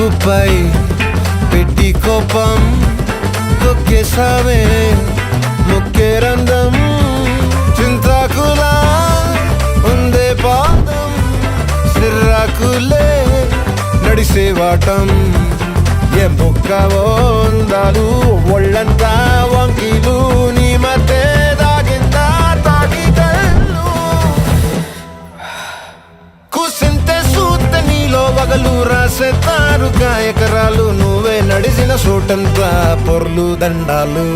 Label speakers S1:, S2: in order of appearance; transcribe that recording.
S1: ముక్కుపై పెట్టి కోపం తొక్కేసావే ముక్కే రంధ్రం చింతాకులా ఉందే పాదం సిర్రాకులే నడిసేవాటం ఏ బొక్కవో అందాలు ఒళ్ళంతా వంకీలు నీ మధ్య దాగిందా తాగి కళ్ళు కూసింతే సూత నీలో వగలు రాసేతారు గాయకరాలు నువ్వే నడిసిన చోటంతా పొర్లు దండాలు